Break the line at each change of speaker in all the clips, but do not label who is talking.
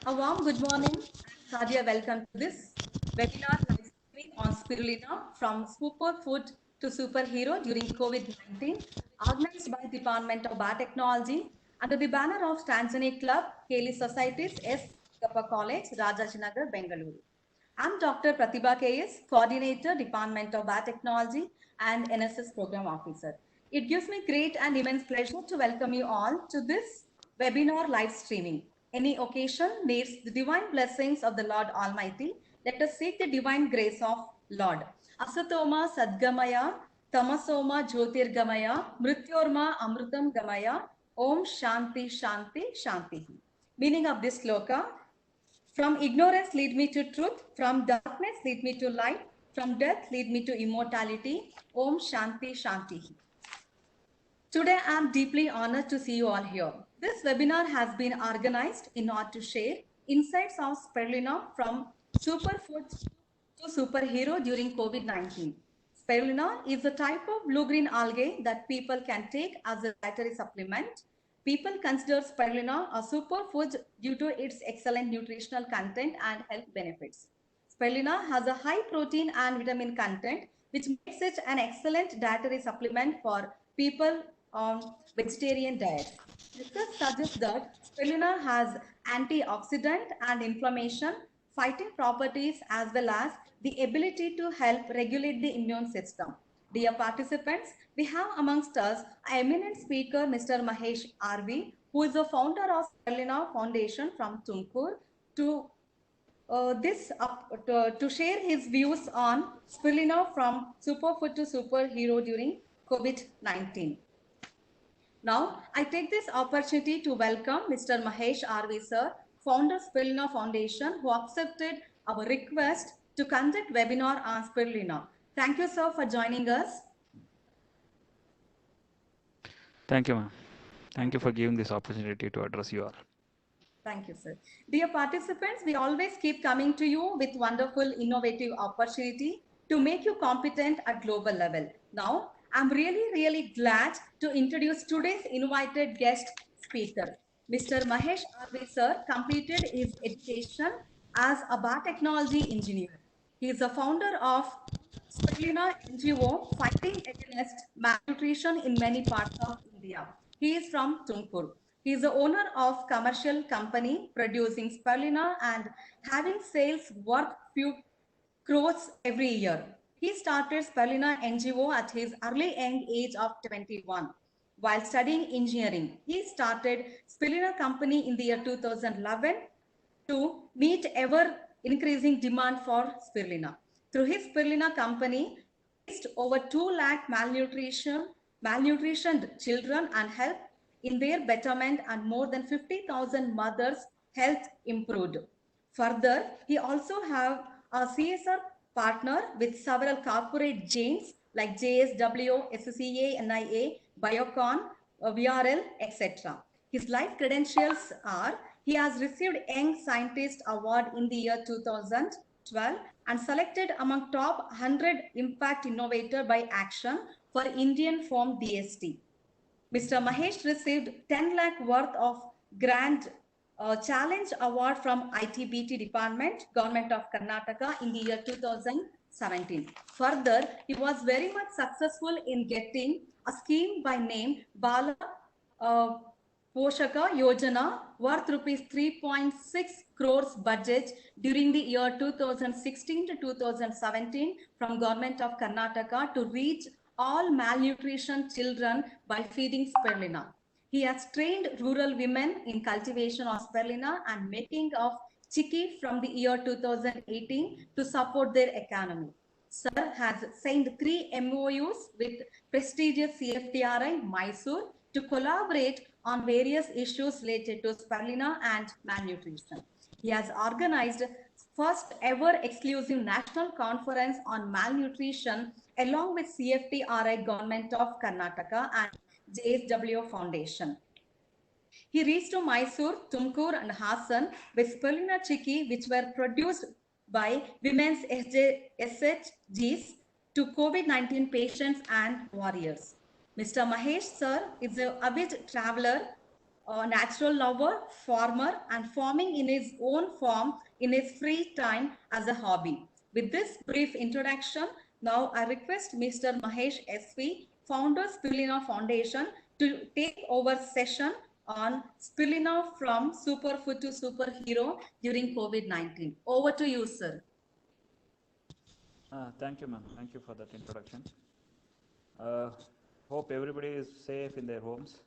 A warm good morning and Sadia, welcome to this webinar live streaming on spirulina from superfood to superhero during COVID-19, organized by Department of Biotechnology under the banner of Tanzania Club, Keli Societies, S. Kappa College, Rajajinagar, Bengaluru. I'm Dr. Pratibha KS, Coordinator, Department of Biotechnology and NSS Program Officer. It gives me great and immense pleasure to welcome you all to this webinar live streaming. Any occasion needs the divine blessings of the Lord Almighty. Let us seek the divine grace of Lord. Asatoma Sadgamaya, Tamasoma Jyotirgamaya, Mrityorma Amrutam Gamaya, Om Shanti Shanti Shanti. Meaning of this sloka, from ignorance lead me to truth, from darkness lead me to light, from death lead me to immortality. Om Shanti Shanti. Today I am deeply honored to see you all here. This webinar has been organized in order to share insights of spirulina from superfood to superhero during COVID-19. Spirulina is a type of blue-green algae that people can take as a dietary supplement. People consider spirulina a superfood due to its excellent nutritional content and health benefits. Spirulina has a high protein and vitamin content, which makes it an excellent dietary supplement for people on vegetarian diets. Research suggests that spirulina has antioxidant and inflammation fighting properties as well as the ability to help regulate the immune system. Dear participants, we have amongst us an eminent speaker, Mr. Mahesh RV, who is the founder of Spirulina Foundation from Tumkur, to to share his views on spirulina from superfood to superhero during COVID-19. Now, I take this opportunity to welcome Mr. Mahesh RV sir, founder Spirulina Foundation, who accepted our request to conduct webinar on spirulina. Thank you, sir, for joining us.
Thank you, ma'am. Thank you for giving this opportunity to address you all.
Thank you, sir. Dear participants, we always keep coming to you with wonderful, innovative opportunity to make you competent at global level. Now, I'm really glad to introduce today's invited guest speaker. Mr. Mahesh RV sir completed his education as a biotechnology engineer. He is the founder of Spirulina NGO fighting against malnutrition in many parts of India. He is from Tumkur. He is the owner of commercial company producing spirulina and having sales worth few crores every year. He started Spirulina NGO at his early young age of 21. While studying engineering, he started Spirulina company in the year 2011 to meet ever increasing demand for spirulina. Through his spirulina company, he reached over 2 lakh malnutritioned children and helped in their betterment, and more than 50,000 mothers' health improved. Further, he also have a CSR partner with several corporate giants like JSW, SCA, NIA, Biocon, VRL, etc. His life credentials are: he has received Young Scientist Award in the year 2012 and selected among top 100 Impact Innovator by Action for Indian Form DST. Mr. Mahesh received 10 lakh worth of Grand Challenge Award from ITBT Department, Government of Karnataka in the year 2017. Further, he was very much successful in getting a scheme by name Bala uh, Poshaka Yojana worth rupees 3.6 crores budget during the year 2016 to 2017 from Government of Karnataka to reach all malnutrition children by feeding spirulina. He has trained rural women in cultivation of spirulina and making of chicky from the year 2018 to support their economy. Sir has signed 3 MOUs with prestigious CFTRI Mysore to collaborate on various issues related to spirulina and malnutrition. He has organized first ever exclusive national conference on malnutrition along with CFTRI Government of Karnataka and JSW Foundation. He reached to Mysore, Tumkur and Hassan with spirulina chicky which were produced by women's SHGs to COVID-19 patients and warriors. Mr. Mahesh sir is an avid traveler a natural lover, farmer, and farming in his own farm in his free time as a hobby. With this brief introduction, now I request Mr. Mahesh SV, founder Spirulina Foundation, to take over session on Spirulina from superfood to superhero during COVID-19. Over to you, sir.
Thank you, ma'am. Thank you for that introduction. Hope everybody is safe in their homes,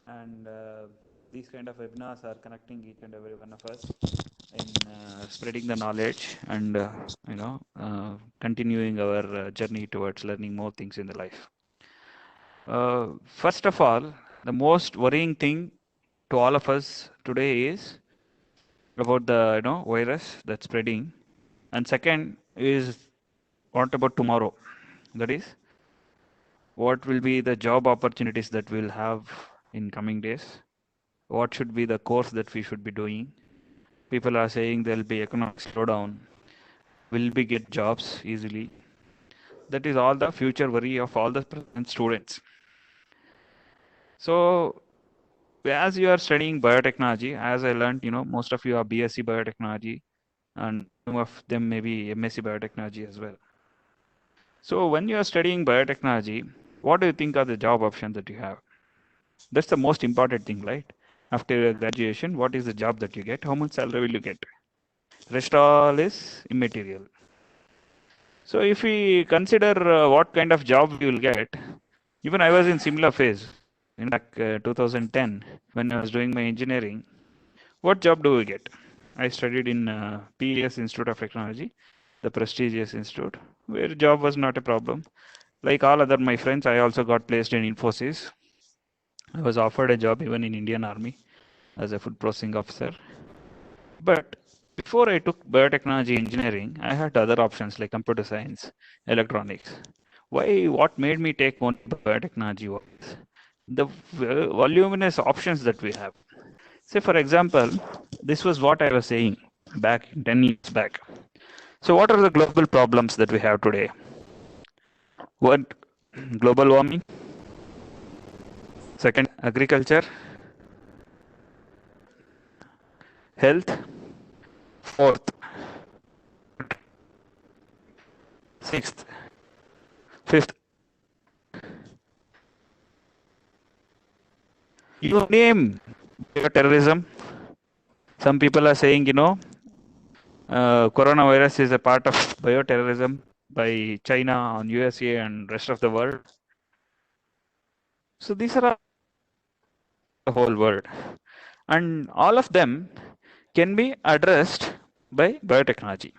and these kind of webinars are connecting each and every one of us in spreading the knowledge and continuing our journey towards learning more things in the life. First of all, the most worrying thing to all of us today is about the virus that's spreading, and second is what about tomorrow? That is, what will be the job opportunities that we'll have in coming days? What should be the course that we should be doing? People are saying there'll be economic slowdown. Will we get jobs easily? That is all the future worry of all the present students. So, as you are studying biotechnology, as I learned, most of you are BSc biotechnology, and some of them may be MSc biotechnology as well. So, when you are studying biotechnology, what do you think are the job options that you have? That's the most important thing, right? After your graduation, what is the job that you get? How much salary will you get? Rest all is immaterial. So if we consider what kind of job we will get, even I was in similar phase in 2010 when I was doing my engineering. What job do we get? I studied in PES Institute of Technology, the prestigious institute, where job was not a problem. Like all other my friends, I also got placed in Infosys. I was offered a job even in Indian Army as a food processing officer. But before I took biotechnology engineering, I had other options like computer science, electronics. What made me take on biotechnology was the voluminous options that we have. Say, for example, this was what I was saying back 10 years back. So, what are the global problems that we have today? What? Global warming. Second, agriculture. Health. Fourth. Sixth. Fifth. You name terrorism. Some people are saying, coronavirus is a part of bioterrorism by China on USA and rest of the world. So these are the whole world, and all of them can be addressed by biotechnology,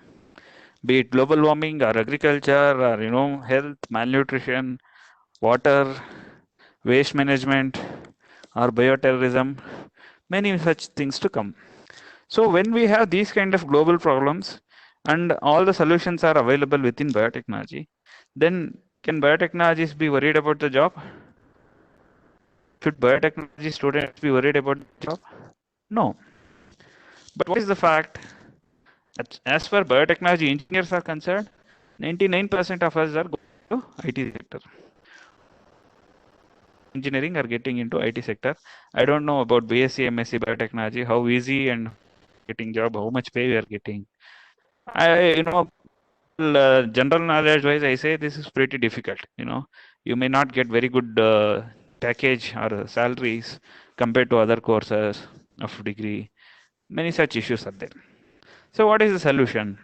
be it global warming or agriculture or health, malnutrition, water, waste management, or bioterrorism, many such things to come. So when we have these kind of global problems and all the solutions are available within biotechnology, then can biotechnologists be worried about the job? Should biotechnology students be worried about the job? No. But what is the fact? As far biotechnology engineers are concerned, 99% of us are going to IT sector. Engineering are getting into IT sector. I don't know about BSc, MSc biotechnology, how easy and getting job, how much pay we are getting. General knowledge wise, I say this is pretty difficult. You may not get very good package or salaries compared to other courses of degree. Many such issues are there. So what is the solution?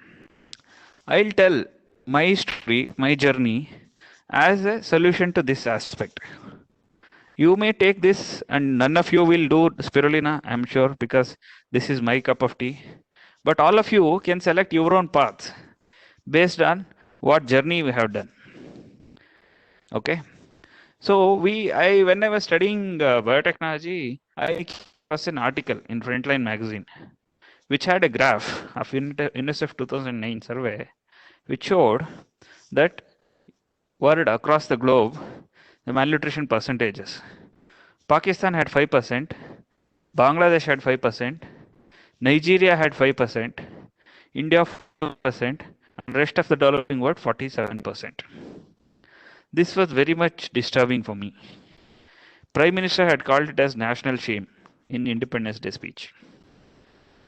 I'll tell my story, my journey as a solution to this aspect. You may take this and none of you will do spirulina, I'm sure, because this is my cup of tea. But all of you can select your own path based on what journey we have done. Okay. So when I was studying biotechnology, I came across an article in Frontline magazine, which had a graph of UNICEF 2009 survey, which showed that world across the globe, the malnutrition percentages. Pakistan had 5%, Bangladesh had 5%, Nigeria had 5%, India 4%, and rest of the developing world 47%. This was very much disturbing for me. Prime Minister had called it as national shame. in Independence Day speech.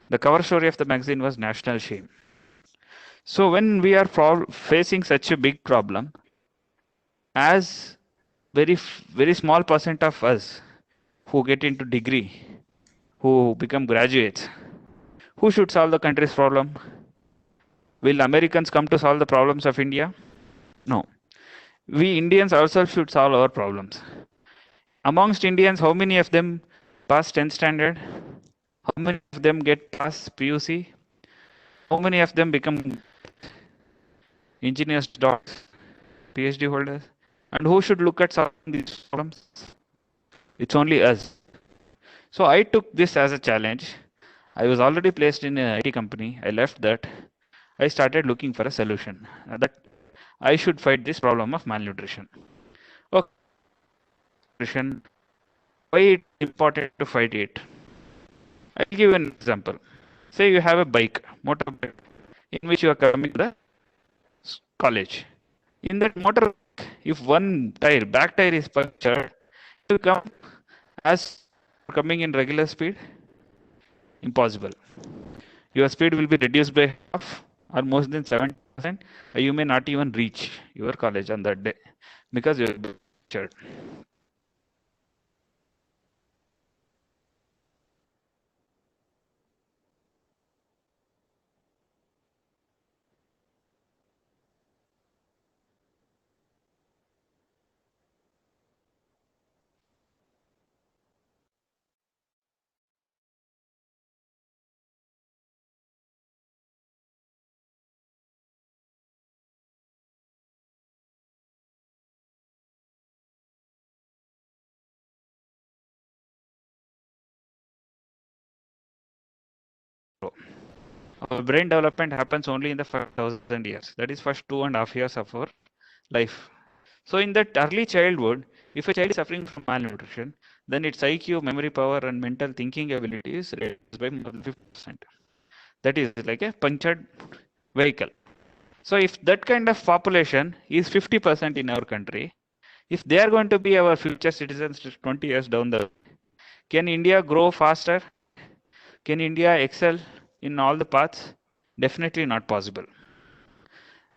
The cover story of the magazine was national shame. So when we are facing such a big problem, as very small percent of us who get into degree, who become graduates, who should solve the country's problem? Will Americans come to solve the problems of India? No. We Indians ourselves should solve our problems. Amongst Indians, how many of them pass 10th standard? How many of them get past PUC? How many of them become engineers, doctors, PhD holders? And who should look at solving these problems? It's only us. So I took this as a challenge. I was already placed in an IT company. I left that. I started looking for a solution that I should fight this problem of malnutrition. Okay, nutrition, why it's important to fight it? I'll give an example. Say you have a bike, motorbike, in which you are coming to the college. In that motor, if one tire, back tire is punctured, you come as coming in regular speed? Impossible. Your speed will be reduced by half or more than 7%. You may not even reach your college on that day because you are punctured. Our brain development happens only in the first 1,000 years. That is first 2.5 years of our life. So in that early childhood, if a child is suffering from malnutrition, then its IQ, memory power, and mental thinking ability is reduced by more than 50%. That is like a punctured vehicle. So if that kind of population is 50% in our country, if they are going to be our future citizens 20 years down the road, can India grow faster? Can India excel in all the paths? Definitely not possible.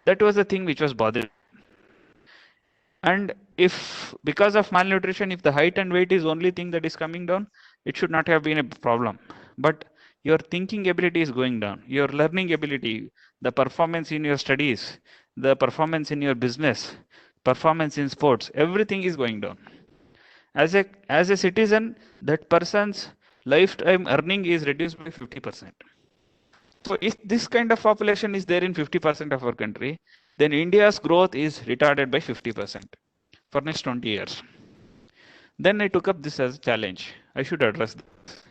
That was the thing which was bothering. And if because of malnutrition, if the height and weight is only thing that is coming down, it should not have been a problem. But your thinking ability is going down, your learning ability, the performance in your studies, the performance in your business, performance in sports, everything is going down. As a citizen, that person's lifetime earning is reduced by 50%. So if this kind of population is there in 50% of our country, then India's growth is retarded by 50% for next 20 years. Then I took up this as a challenge. I should address this.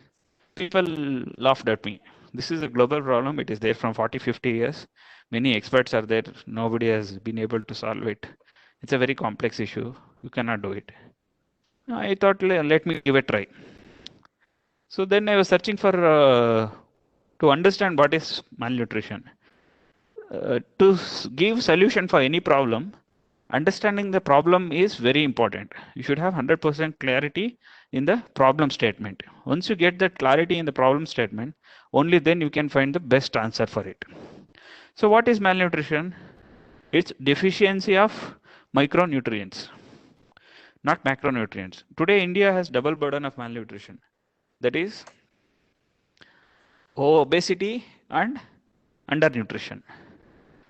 People laughed at me. This is a global problem. It is there from 40, 50 years. Many experts are there. Nobody has been able to solve it. It's a very complex issue. You cannot do it. I thought, let me give a try. So then I was searching for to understand what is malnutrition. To give solution for any problem, understanding the problem is very important. You should have 100% clarity in the problem statement. Once you get that clarity in the problem statement, only then you can find the best answer for it. So what is malnutrition? It's deficiency of micronutrients, not macronutrients. Today India has double burden of malnutrition. That is obesity and undernutrition.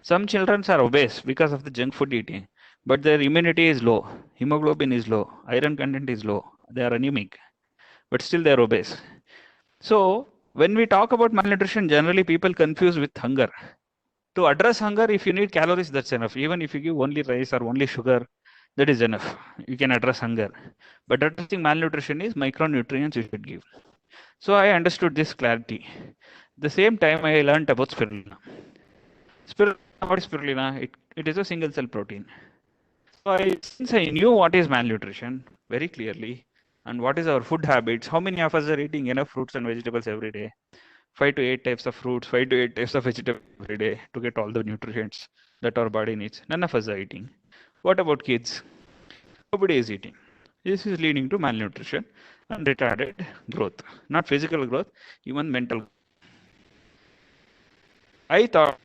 Some children are obese because of the junk food eating, but their immunity is low, hemoglobin is low, iron content is low, they are anemic, but still they are obese. So when we talk about malnutrition, generally people confuse with hunger. To address hunger, if you need calories, that's enough. Even if you give only rice or only sugar, that is enough. You can address hunger. But addressing malnutrition is micronutrients you should give. So I understood this clarity. At the same time, I learned about spirulina. What is spirulina? It is a single cell protein. So since I knew what is malnutrition very clearly and what is our food habits, how many of us are eating enough fruits and vegetables every day? 5 to 8 types of fruits, 5 to 8 types of vegetables every day to get all the nutrients that our body needs. None of us are eating. What about kids? Nobody is eating. This is leading to malnutrition. and retarded growth, not physical growth, even mental. I thought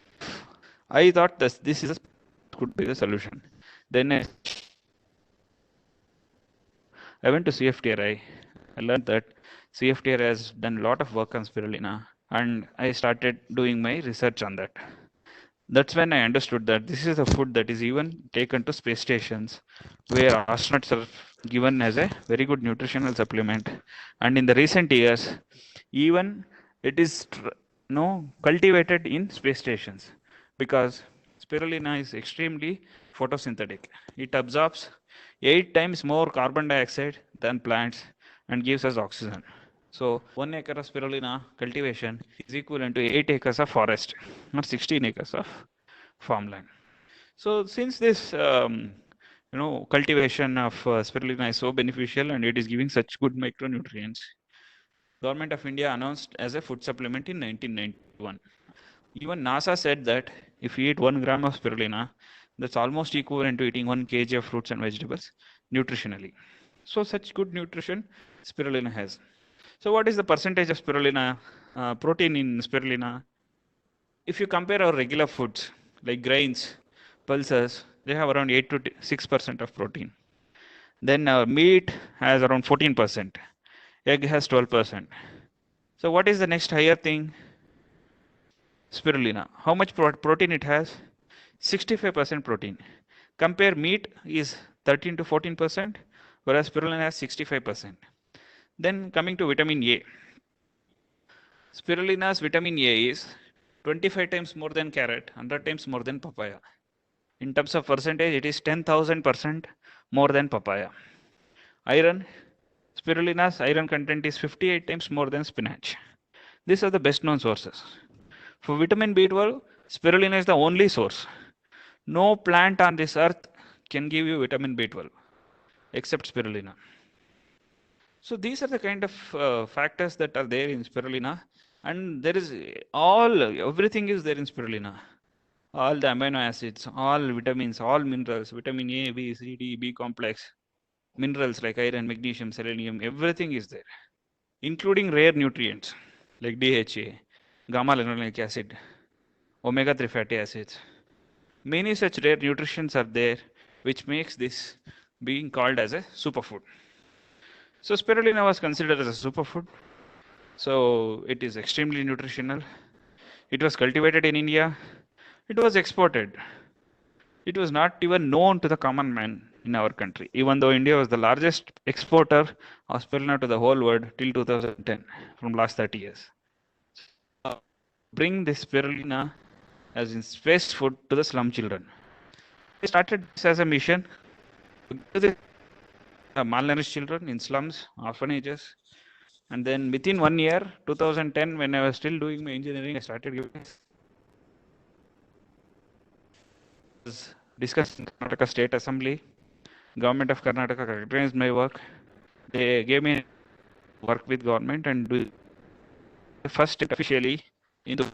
this is could be the solution. Then I went to CFTRI. I learned that CFTRI has done a lot of work on spirulina, and I started doing my research on that. That's when I understood that this is a food that is even taken to space stations, where astronauts are given as a very good nutritional supplement. And in the recent years, even it is cultivated in space stations, because spirulina is extremely photosynthetic. It absorbs 8 times more carbon dioxide than plants and gives us oxygen. So 1 acre of spirulina cultivation is equivalent to 8 acres of forest, not 16 acres of farmland. So since this cultivation of spirulina is so beneficial and it is giving such good micronutrients, Government of India announced as a food supplement in 1991. Even NASA said that if you eat 1 gram of spirulina, that's almost equivalent to eating 1 kg of fruits and vegetables nutritionally. So such good nutrition spirulina has. So what is the percentage of spirulina, protein in spirulina? If you compare our regular foods like grains, pulses, they have around 8 to 6% of protein. Then our meat has around 14%. Egg has 12%. So what is the next higher thing? Spirulina. How much protein it has? 65% protein. Compare meat is 13 to 14%, whereas spirulina has 65%. Then coming to vitamin A. Spirulina's vitamin A is 25 times more than carrot, 100 times more than papaya. In terms of percentage, it is 10,000% more than papaya. Iron. Spirulina's iron content is 58 times more than spinach. These are the best known sources. For vitamin B12, spirulina is the only source. No plant on this earth can give you vitamin B12 except spirulina. So these are the kind of factors that are there in spirulina, and there is everything is there in spirulina. All the amino acids, all vitamins, all minerals, vitamin A, B, C, D, B complex, minerals like iron, magnesium, selenium, everything is there, including rare nutrients like DHA, gamma linolenic acid, omega-3 fatty acids. Many such rare nutrients are there, which makes this being called as a superfood. So spirulina was considered as a superfood. So it is extremely nutritional. It was cultivated in India. It was exported. It was not even known to the common man in our country, even though India was the largest exporter of spirulina to the whole world till 2010, from last 30 years. Bring this spirulina as in space food to the slum children. We started this as a mission to give the malnourished children in slums, orphanages, and then within 1 year, 2010, when I was still doing my engineering, I started giving discussed in Karnataka State Assembly. Government of Karnataka recognized my work. They gave me work with government and do first officially into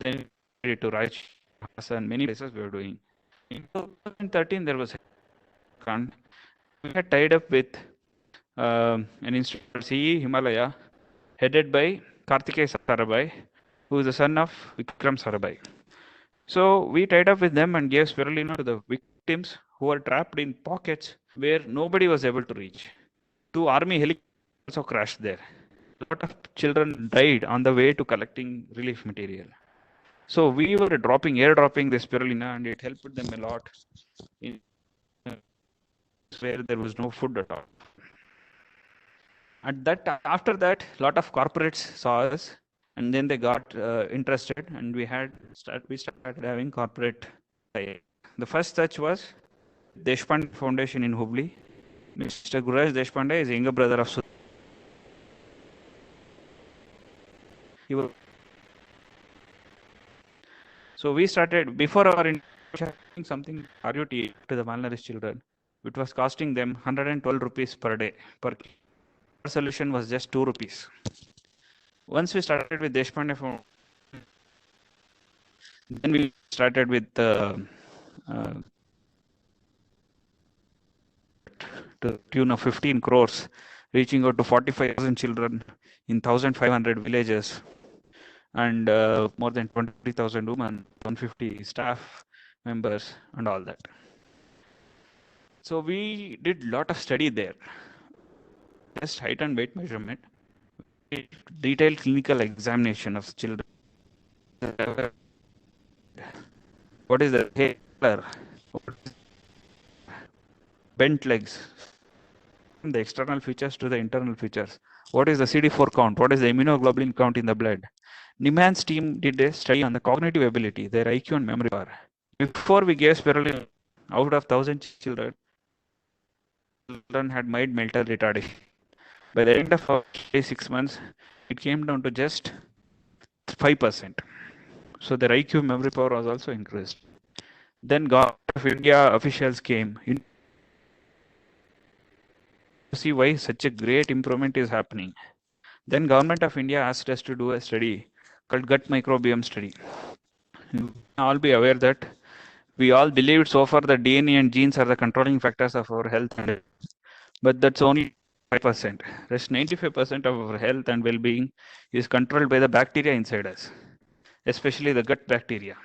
then to Raj, and many places we were doing. In 2013, there was we had tied up with an institute CE Himalaya, headed by Karthikeya Sarabhai, who is the son of Vikram Sarabhai. So we tied up with them and gave spirulina to the victims who were trapped in pockets where nobody was able to reach. 2 army helicopters also crashed there. A lot of children died on the way to collecting relief material. So we were airdropping the spirulina, and it helped them a lot in where there was no food at all. After that, a lot of corporates saw us, and then they got interested, and we started having corporate. The first such was Deshpande Foundation in Hubli. Mr. Guraj Deshpande is younger brother of he was So we started before our something RUT to the malnourished children. It was costing them 112 rupees per day. Per solution was just 2 rupees. Once we started with Deshpande Foundation, then we started with uh, to tune of 15 crores, reaching out to 45,000 children in 1,500 villages, and more than 20,000 women, 150 staff members, and all that. So we did lot of study there. Just height and weight measurement, detailed clinical examination of children. What is the hair color? Bent legs, from the external features to the internal features. What is the CD4 count? What is the immunoglobulin count in the blood? Niman's team did a study on the cognitive ability, their IQ and memory power. Before we gave spirulina, out of 1,000 children had mild mental retardation. By the end of 6 months, it came down to just 5%. So their IQ memory power was also increased. Then Government of India officials came in to see why such a great improvement is happening. Then Government of India asked us to do a study called gut microbiome study. You all be aware that we all believed so far that DNA and genes are the controlling factors of our health, but that's only 5%. Rest 95% of our health and well-being is controlled by the bacteria inside us, especially the gut bacteria.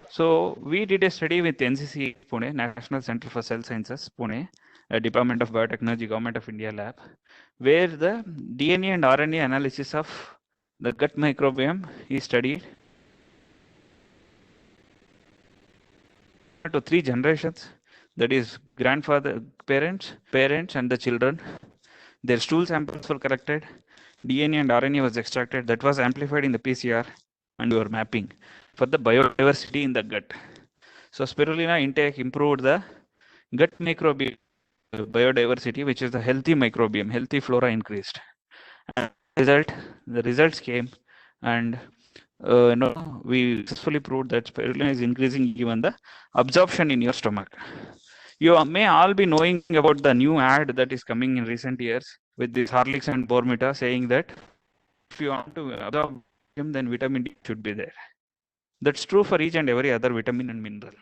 So we did a study with NCC Pune, National Center for Cell Sciences, Pune, a Department of Biotechnology, Government of India lab, where the DNA and RNA analysis of the gut microbiome is studied to 3 generations, that is grandfather, parents, and the children. Their stool samples were collected, DNA and RNA was extracted, that was amplified in the PCR, and we were mapping for the biodiversity in the gut. So spirulina intake improved the gut microbiome biodiversity, which is the healthy microbiome, healthy flora increased. And the results came, and we successfully proved that spirulina is increasing even the absorption in your stomach. You may all be knowing about the new ad that is coming in recent years with this Horlicks and Bournvita saying that if you want to absorb, then vitamin D should be there. That's true for each and every other vitamin and mineral.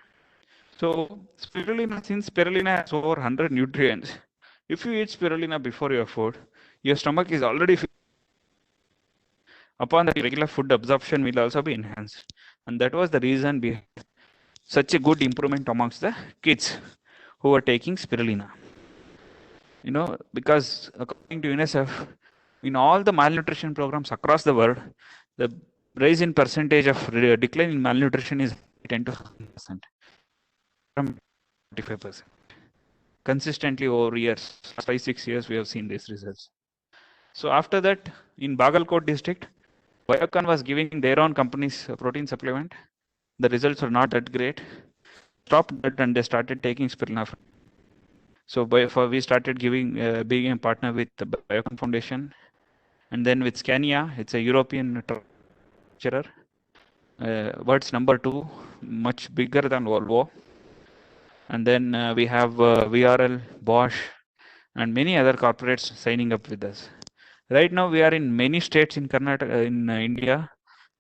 So spirulina, since spirulina has over 100 nutrients, if you eat spirulina before your food, your stomach is already filled. Upon that, regular food absorption will also be enhanced. And that was the reason behind such a good improvement amongst the kids who were taking spirulina. Because according to UNICEF, in all the malnutrition programs across the world, the rise in percentage of decline in malnutrition is 10 to 15%. From 45%. Consistently over years, 5-6 years, we have seen these results. So after that, in Bagalkot district, Biocon was giving their own company's protein supplement. The results were not that great. Stopped that and they started taking spirulina. So we started being a partner with the Biocon Foundation, and then with Scania, it's a European manufacturer. World's number 2, much bigger than Volvo. And then we have VRL, Bosch, and many other corporates signing up with us. Right now, we are in many states in Karnataka, in India.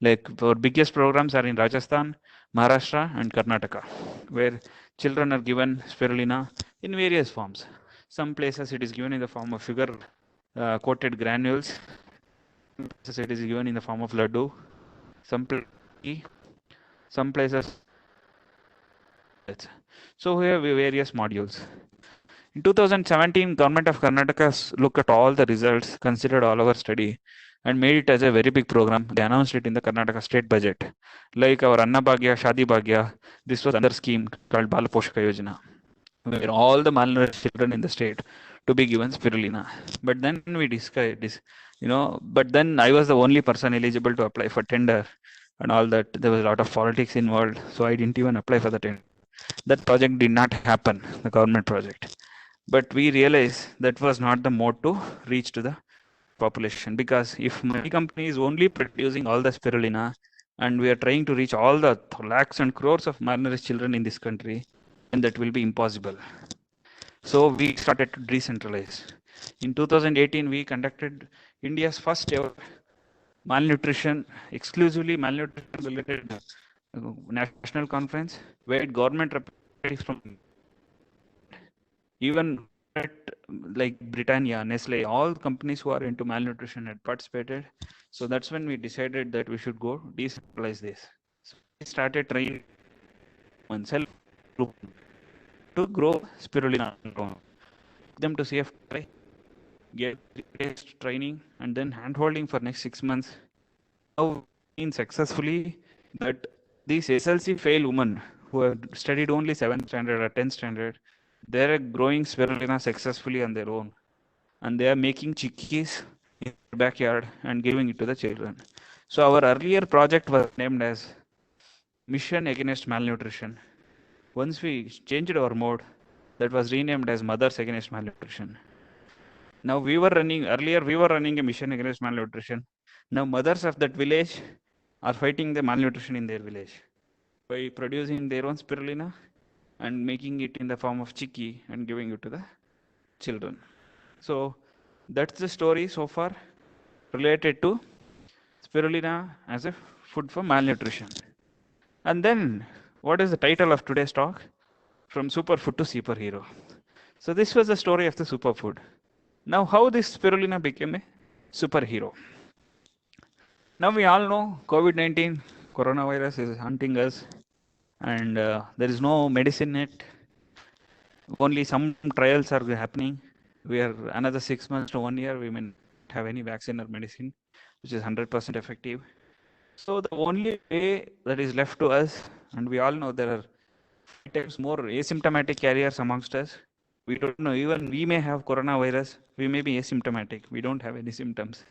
Like our biggest programs are in Rajasthan, Maharashtra, and Karnataka, where children are given spirulina in various forms. Some places it is given in the form of sugar coated granules. Some places it is given in the form of laddu. Some places. So we have various modules. In 2017, Government of Karnataka looked at all the results, considered all our study, and made it as a very big program. They announced it in the Karnataka state budget. Like our Anna Bhagya, Shadi Bhagya, this was another scheme called Bala Poshaka Yojana, where all the malnourished children in the state to be given spirulina. But then we discussed this, but then I was the only person eligible to apply for tender and all that. There was a lot of politics involved, so I didn't even apply for the tender. That project did not happen, the government project. But we realized that was not the mode to reach to the population, because if my company is only producing all the spirulina, and we are trying to reach all the lakhs and crores of malnourished children in this country, and that will be impossible. So we started to decentralize. In 2018, we conducted India's first ever malnutrition, exclusively malnutrition related national conference, where government representatives from even like Britannia, Nestle, all companies who are into malnutrition had participated. So that's when we decided that we should go decentralize this. So we started trying one self group to grow spirulina, them to CF, get training, and then handholding for next 6 months. Now seen successfully that these SLC fail women who have studied only 7th standard or 10th standard, they're growing spirulina successfully on their own, and they are making chikkis in their backyard and giving it to the children. So our earlier project was named as Mission Against Malnutrition. Once we changed our mode, that was renamed as Mothers Against Malnutrition. Now we were running a mission against malnutrition. Now mothers of that village are fighting the malnutrition in their village by producing their own spirulina and making it in the form of chikki and giving it to the children. So that's the story so far related to spirulina as a food for malnutrition. And then what is the title of today's talk? From superfood to superhero. So this was the story of the superfood. Now how this spirulina became a superhero. Now we all know COVID-19, coronavirus is hunting us, and there is no medicine yet. Only some trials are happening. We are another 6 months to 1 year, we may not have any vaccine or medicine, which is 100% effective. So the only way that is left to us, and we all know there are 5 times more asymptomatic carriers amongst us. We don't know, even we may have coronavirus, we may be asymptomatic, we don't have any symptoms.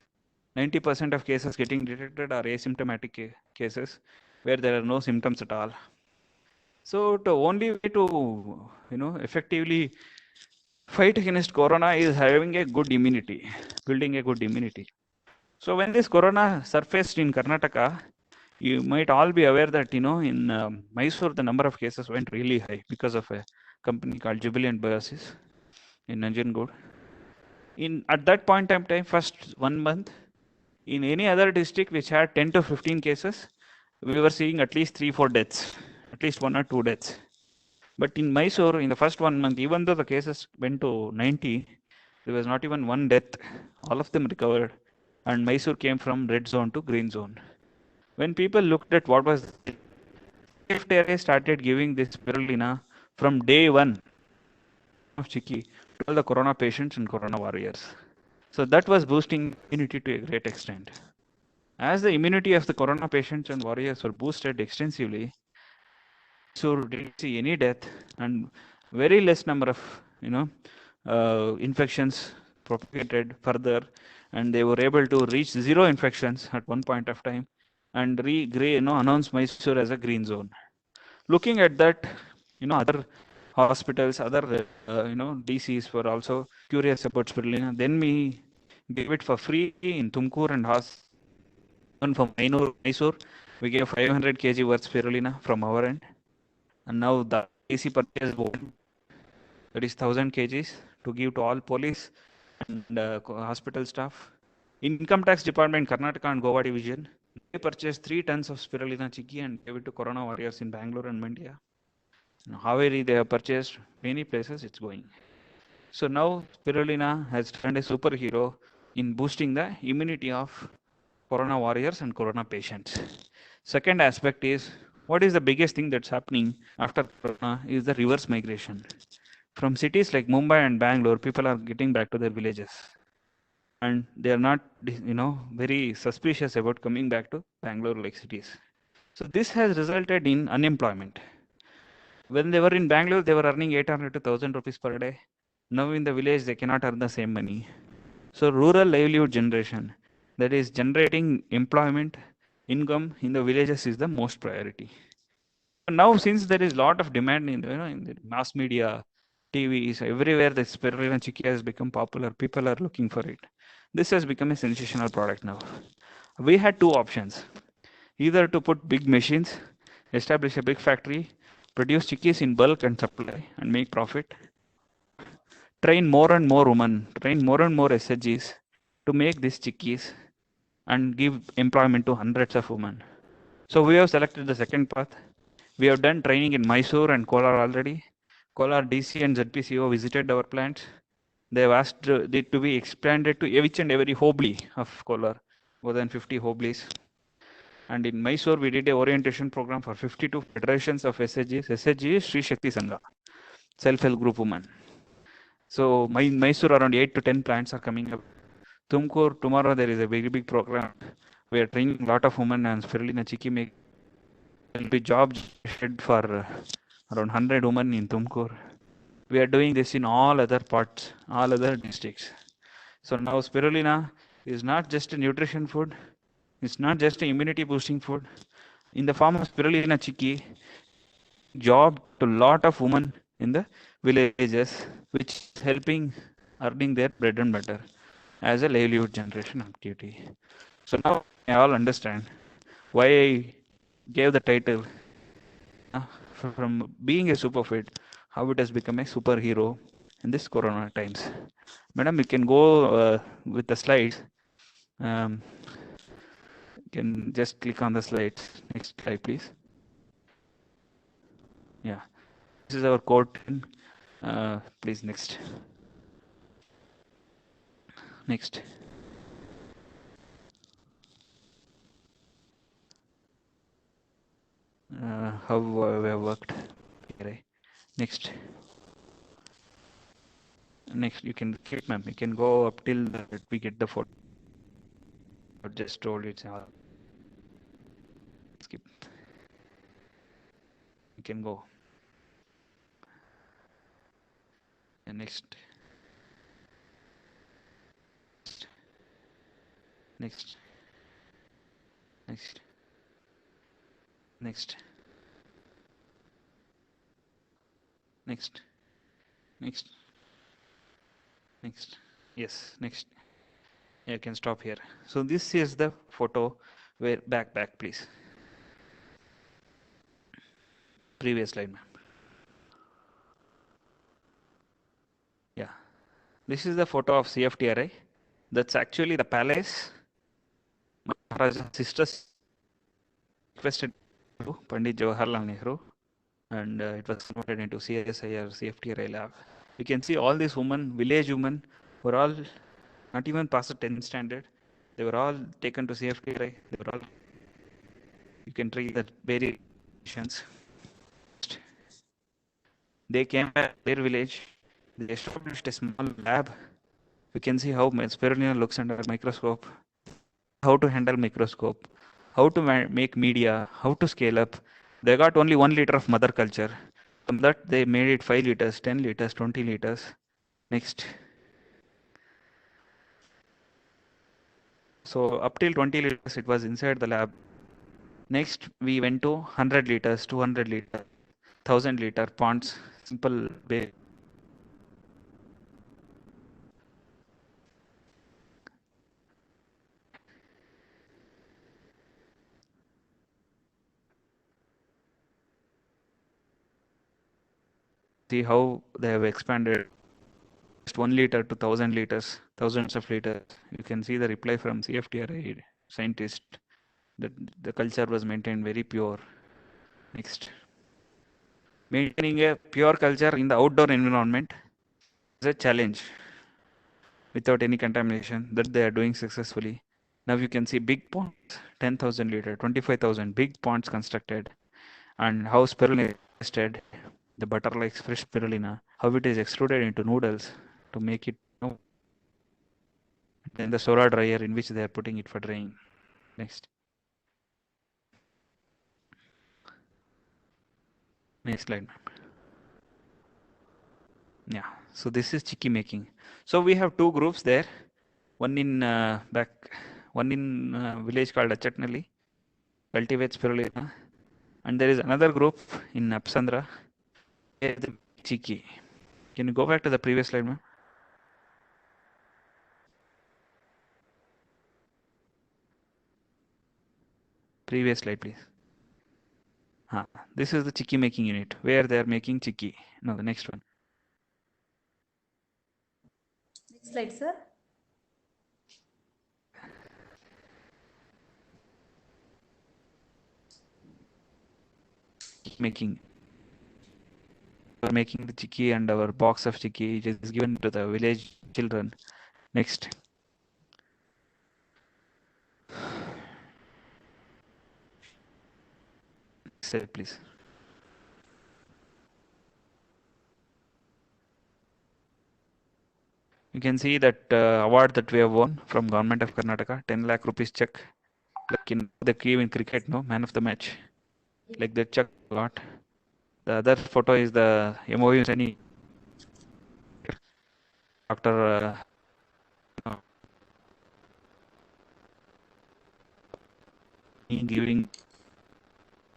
90% of cases getting detected are asymptomatic cases where there are no symptoms at all. So the only way to effectively fight against corona is having a good immunity, building a good immunity. So when this corona surfaced in Karnataka, you might all be aware that in Mysore the number of cases went really high because of a company called Jubilant Biosis in Nanjangud. At that point in time, first 1 month, in any other district which had 10 to 15 cases, we were seeing at least 3-4 deaths, at least 1 or 2 deaths. But in Mysore, in the first 1 month, even though the cases went to 90, there was not even 1 death. All of them recovered, and Mysore came from red zone to green zone. When people looked at what was, FDRA started giving this spirulina from day 1 of chikki to all the corona patients and corona warriors. So that was boosting immunity to a great extent. As the immunity of the corona patients and warriors were boosted extensively, so didn't see any death and very less number of infections propagated further, and they were able to reach 0 infections at one point of time and announce Mysore as a green zone. Looking at that, other hospitals, other DCs were also curious about spirulina. Then we gave it for free in Tumkur and even from Mysore. We gave 500 kg worth spirulina from our end, and now the DC purchase that is 1000 kgs to give to all police and hospital staff. Income Tax Department, Karnataka and Goa division, they purchased 3 tons of spirulina chikki and gave it to corona warriors in Bangalore and Mandya. However, they have purchased many places, it's going. So now spirulina has turned a superhero in boosting the immunity of corona warriors and corona patients. Second aspect is, what is the biggest thing that's happening after corona is the reverse migration. From cities like Mumbai and Bangalore, people are getting back to their villages, and they are not very suspicious about coming back to Bangalore like cities. So this has resulted in unemployment. When they were in Bangalore, they were earning 800 to 1000 rupees per day. Now in the village, they cannot earn the same money. So rural livelihood generation, that is generating employment, income in the villages, is the most priority. Now, since there is a lot of demand in the mass media, TVs, everywhere, the spirulina chikki has become popular. People are looking for it. This has become a sensational product now. We had 2 options. either to put big machines, establish a big factory, produce chickies in bulk and supply and make profit, train more and more women, train more and more SHGs to make these chickies and give employment to hundreds of women. So we have selected the second path. We have done training in Mysore and Kolar already. Kolar DC and ZPCO visited our plants. They have asked it to be expanded to each and every hobli of Kolar, more than 50 hoblis. And in Mysore, we did a orientation program for 52 federations of SHGs. SHG is Sri Shakti Sangha, self-help group women. So Mysore, around 8 to 10 plants are coming up. Tumkur, tomorrow there is a very big program. We are training a lot of women and spirulina chikki make. There will be jobs for around 100 women in Tumkur. We are doing this in all other parts, all other districts. So now spirulina is not just a nutrition food. It's not just an immunity boosting food. In the form of spirulina chikki, job to lot of women in the villages, which is helping earning their bread and butter as a livelihood generation activity. So now I all understand why I gave the title from being a superfit, how it has become a superhero in this corona times. Madam, you can go with the slides. You can just click on the slides. Next slide, please. Yeah, this is our quote. Please, next. Next. How we have worked. Okay. Next. Next, you can keep, ma'am. You can go up till we get the photo. I just told it's all. Skip. You can go. And next. Next. Next. Next. Next. Next. Next. Yes, next. You can stop here. So this is the photo where back, please. Previous slide, ma'am. Yeah. This is the photo of CFTRI. That's actually the palace. Maharaja's sisters requested Pandit Jawaharlal Nehru, and it was converted into CSIR CFTRI lab. You can see all these women, village women, were all not even past the 10th standard. They were all taken to CFTRI. They were all. You can treat the variations. They came back to their village. They established a small lab. You can see how spirulina looks under a microscope, how to handle microscope, how to make media, how to scale up. They got only 1 liter of mother culture. From that, they made it 5 liters, 10 liters, 20 liters. Next. So up till 20 liters, it was inside the lab. Next, we went to 100 liters, 200 liters, 1000 liter ponds, simple base. See how they have expanded just 1 liter to 1000 liters, thousands of liters. You can see the reply from CFTRI scientist that the culture was maintained very pure. Next. Maintaining a pure culture in the outdoor environment is a challenge without any contamination that they are doing successfully. Now you can see big ponds, 10,000 liter, 25,000 big ponds constructed, and how spirulina is tested, the butter like fresh spirulina, how it is extruded into noodles to make it, then the solar dryer in which they are putting it for drying. Next. Next slide, ma'am. Yeah, so this is chikki making. So we have 2 groups there, one in village called Achatnalli, cultivates spirulina, and there is another group in Apsandra, the chikki. Can you go back to the previous slide, ma'am? Previous slide, please. This is the chicky making unit where they are making chicky. No, the next one.
Next slide, sir.
Making. We're making the chicky and our box of chicky is given to the village children. Next. Next slide, please. You can see that award that we have won from Government of Karnataka, 10 lakh rupees check. Like in the game in cricket, no, man of the match. Like the check a lot. The other photo is the MOU any after giving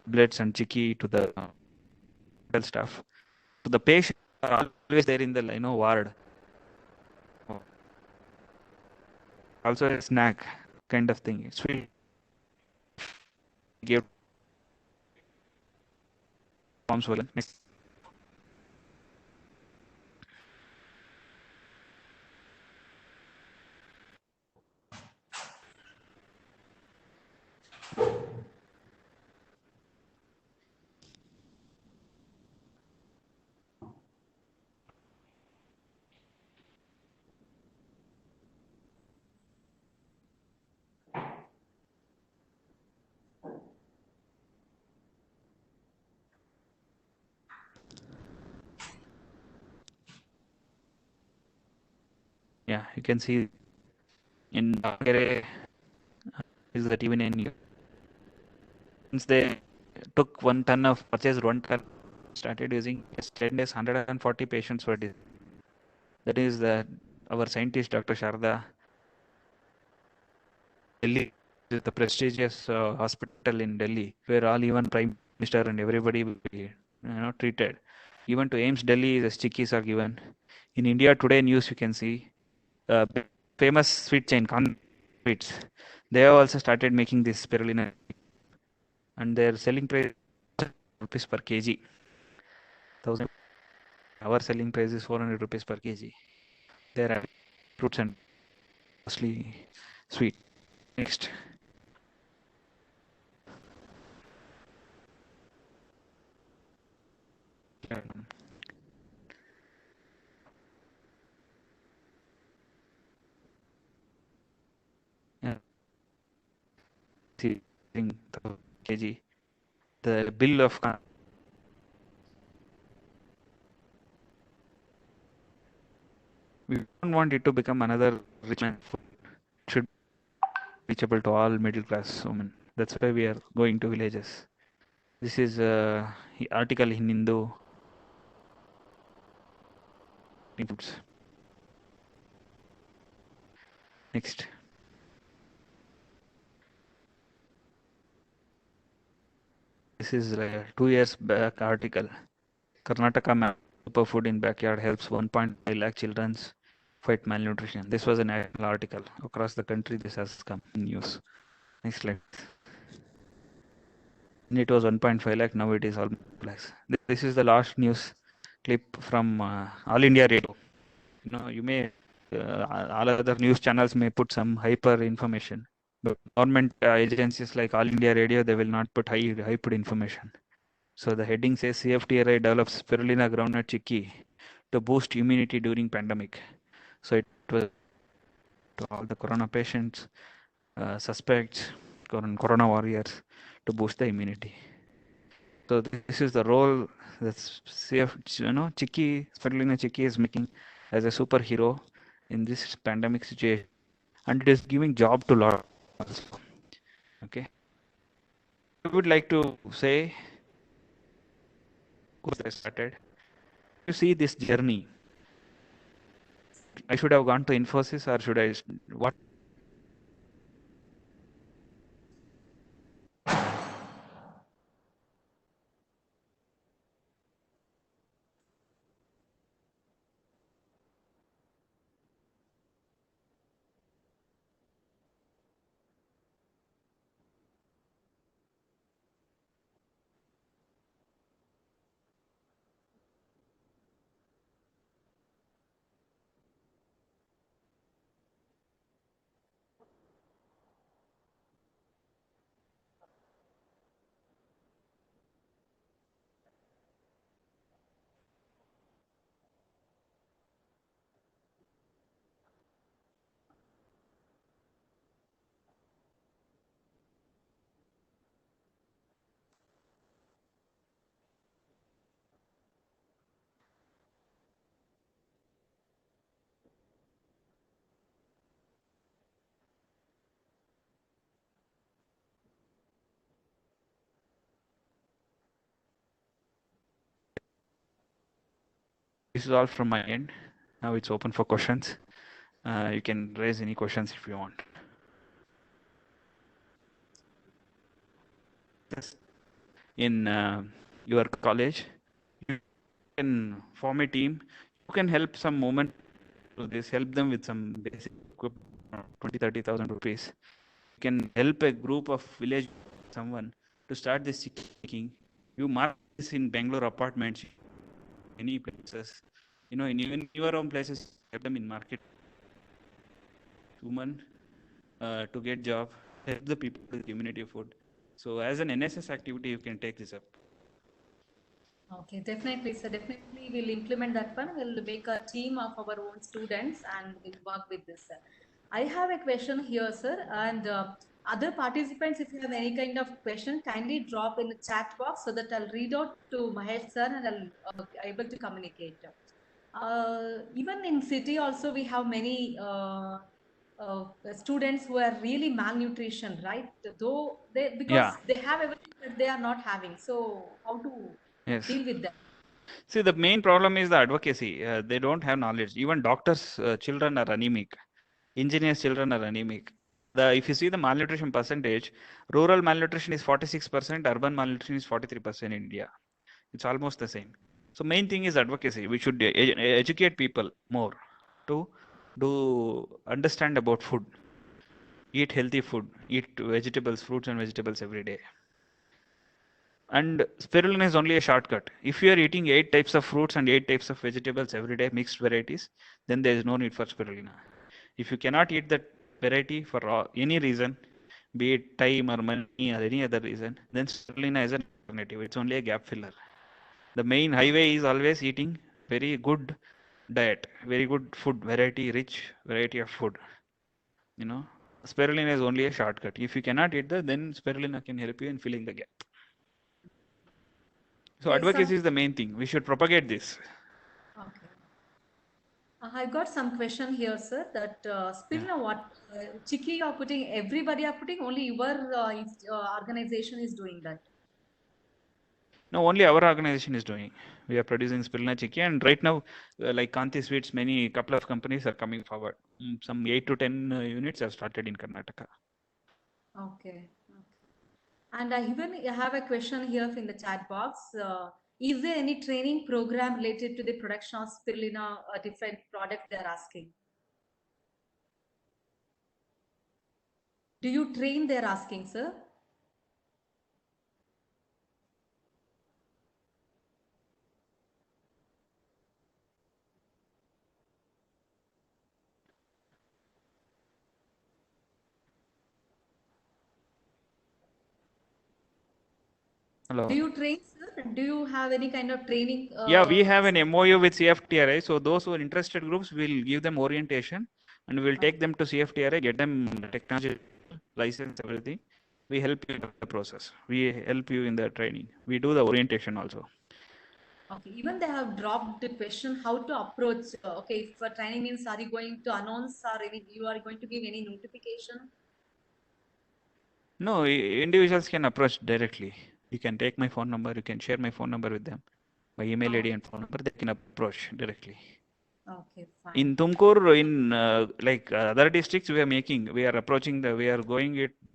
bloods and chicky to the hospital staff. So the patient are always there in the ward. Also a snack kind of thing. Sweet. Give palms well. Next. Yeah, you can see in Davangere is that even in since they took 1 ton of purchased 1 ton, started using 10 days 140 patients were that is our scientist Dr. Sharda Delhi is the prestigious hospital in Delhi where all even Prime Minister and everybody will be treated. Even to AIMS Delhi the chickies are given. In India Today news you can see famous sweet chain Khan Sweets. They have also started making this spirulina and their selling price rupees per kg. 1000. Our selling price is 400 rupees per kg. There are fruits and mostly sweet. Next. Yeah. See, the kg. The bill of we don't want it to become another rich man food. It should be reachable to all middle class women. That's why we are going to villages. This is article in Hindu. Next. This is a 2 years back article. Karnataka map superfood in backyard helps 1.5 lakh children fight malnutrition. This was an article across the country. This has come in news. Next slide. And it was 1.5 lakh. Now it is almost lakhs. This is the last news clip from All India Radio. You may all other news channels may put some hyper information, but government agencies like All India Radio they will not put hyped information. So the heading says CFTRI develops spirulina groundnut chicky to boost immunity during pandemic. So it was to all the corona patients, suspects, corona warriors to boost the immunity. So this is the role that chicky spirulina chicky is making as a superhero in this pandemic situation, and it is giving job to a lot. Okay, I would like to say I started. You see this journey. I should have gone to Infosys or should I what? this is all from my end. Now it's open for questions. You can raise any questions if you want. Yes. In your college, you can form a team. You can help some moment to this, help them with some basic equipment, 20,000-30,000 rupees. You can help a group of village someone to start this chicken making. You mark this in Bangalore apartments, any places, in even your own places, help them in market. Human to get job, help the people with community food. So as an NSS activity, you can take this up.
Okay, definitely. So definitely we'll implement that one. We'll make a team of our own students and we'll work with this. I have a question here, sir, and other participants, if you have any kind of question, kindly drop in the chat box so that I'll read out to Mahesh sir and I'll able to communicate. Even in city also we have many students who are really malnutrition, right? Though they because
Yeah.
they have everything but they are not having. So how to
Yes.
deal with them?
See, the main problem is the advocacy. They don't have knowledge. Even doctors' children are anemic. Engineers' children are anemic. If you see the malnutrition percentage, rural malnutrition is 46%, urban malnutrition is 43% in India. It's almost the same. So main thing is advocacy. We should educate people more to understand about food. Eat healthy food. Eat vegetables, fruits and vegetables every day. And spirulina is only a shortcut. If you are eating 8 types of fruits and 8 types of vegetables every day, mixed varieties, then there is no need for spirulina. If you cannot eat that variety for any reason, be it time or money or any other reason, then spirulina is an alternative. It's only a gap filler. The main highway is always eating very good diet, very good food, rich variety of food. Spirulina is only a shortcut. If you cannot eat that, then spirulina can help you in filling the gap. So
Okay,
advocacy is the main thing. We should propagate this.
Okay. I got some question here, sir. That spirulina, what chicky you are putting? Everybody are putting. Only your organization is doing that.
No, only our organization is doing. We are producing spirulina chicky, and right now, like Kanti Sweets, couple of companies are coming forward. Some 8 to 10 units have started in Karnataka.
Okay. And I even have a question here in the chat box. Is there any training program related to the production of spirulina, different product they're asking? Do you train, they're asking, sir?
Hello.
Do you train, sir? Do you have any kind of training?
Yeah, we have an MOU with CFTRI. So those who are interested groups, will give them orientation and we'll take them to CFTRI, get them technology license, everything. We help you in the process. We help you in the training. We do the orientation also.
Okay, even they have dropped the question how to approach. Okay, if for training means are you going to announce or you are going to give any notification?
No, individuals can approach directly. You can take my phone number, you can share my phone number with them. My email ID and phone number, they can approach directly.
Okay, fine.
In Tumkur, in other districts, we are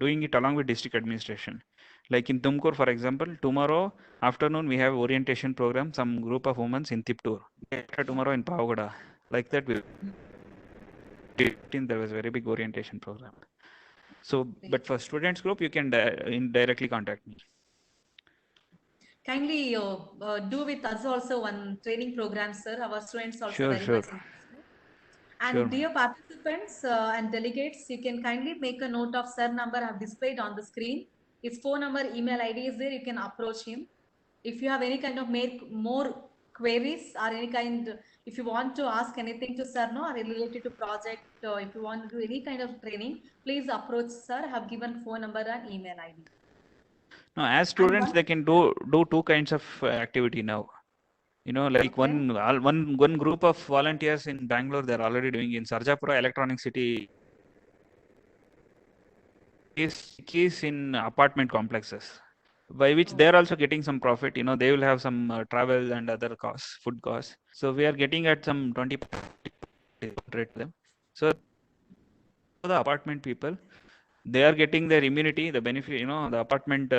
doing it along with district administration. Like in Tumkur, for example, tomorrow afternoon we have orientation program, some group of women in Tiptur. Tomorrow in Pavagoda. Like that, there was a very big orientation program. So, but for students group, you can directly contact me.
Kindly do with us also one training program, sir. Our students also
Sure,
very
sure.
much interested. And
Sure.
dear participants and delegates, you can kindly make a note of sir number I have displayed on the screen. His phone number, email ID is there. You can approach him. If you have any kind of more queries or any kind, if you want to ask anything to sir, no, or related to project, if you want to do any kind of training, please approach sir. I have given phone number and email ID.
Now, as students, they can do two kinds of activity now. Like
Okay.
one group of volunteers in Bangalore, they're already doing in Sarjapura Electronic City is in apartment complexes. by which they're also getting some profit. You know, they will have some travel and other costs, food costs. So we are getting at some 20% rate to them. So the apartment people, they are getting their immunity, the benefit, you know, the apartment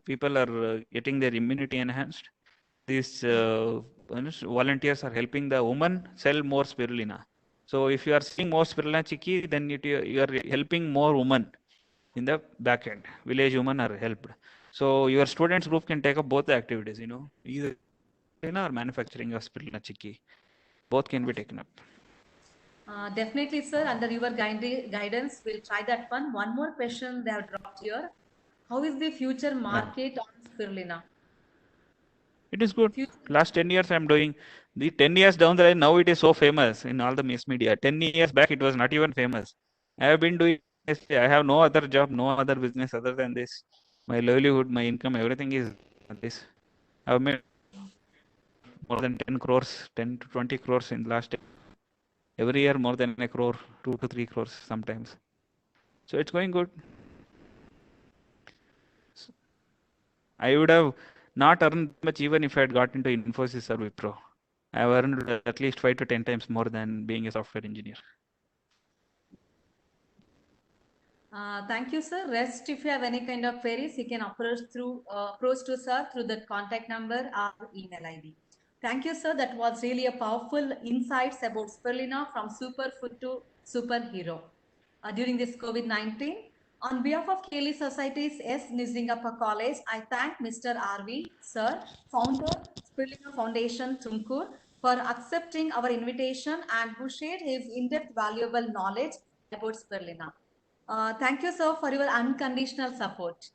people are getting their immunity enhanced. These volunteers are helping the woman sell more spirulina. So if you are selling more spirulina chicky, then you are helping more women in the back end. Village women are helped. So your students group can take up both the activities, you know, either or manufacturing of spirulina chicky. Both can be taken up.
Definitely, sir. Under your guidance, we'll try that one. One more question they have dropped here. How is the future
Yeah.
market on spirulina?
It is good.
Future,
Last 10 years I'm doing. The 10 years down the line, now it is so famous in all the mass media. 10 years back, it was not even famous. I have been doing this. I have no other job, no other business other than this. My livelihood, my income, everything is this. I've made more than 10 crores, 10 to 20 crores in last year. Every year more than a crore, 2 to 3 crores sometimes. So it's going good. I would have not earned much even if I had got into Infosys or Wipro. I have earned at least 5 to 10 times more than being a software engineer.
thank you, sir. Rest, if you have any kind of queries, you can approach to sir through the contact number or email ID. Thank you, sir. That was really a powerful insights about spirulina from superfood to superhero during this COVID-19. On behalf of Kelly Society's S. Nizingappa College, I thank Mr. R.V. Sir, founder, Spirulina Foundation, Tumkur, for accepting our invitation and who shared his in-depth valuable knowledge about spirulina. Thank you, sir, for your unconditional support.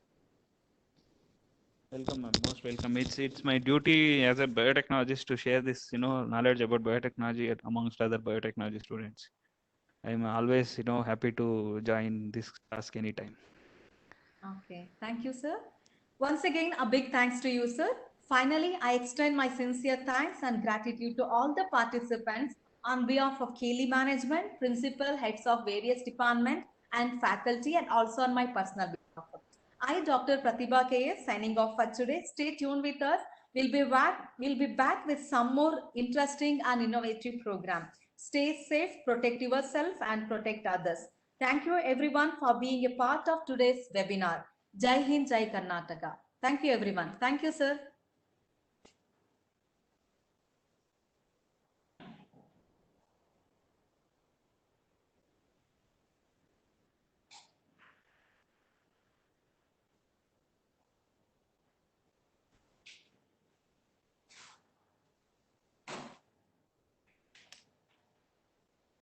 Welcome, ma'am. Most welcome. It's my duty as a biotechnologist to share this, you know, knowledge about biotechnology amongst other biotechnology students. I'm always, you know, happy to join this task anytime.
Okay, thank you, sir. Once again, a big thanks to you, sir. Finally, I extend my sincere thanks and gratitude to all the participants on behalf of Kelly Management, principal, heads of various departments and faculty, and also on my personal behalf. I, Dr. Pratibha KS, signing off for today. Stay tuned with us. We'll be back with some more interesting and innovative program. Stay safe, protect yourself, and protect others. Thank you everyone for being a part of today's webinar. Jai Hind, Jai Karnataka. Thank you everyone. Thank you, sir.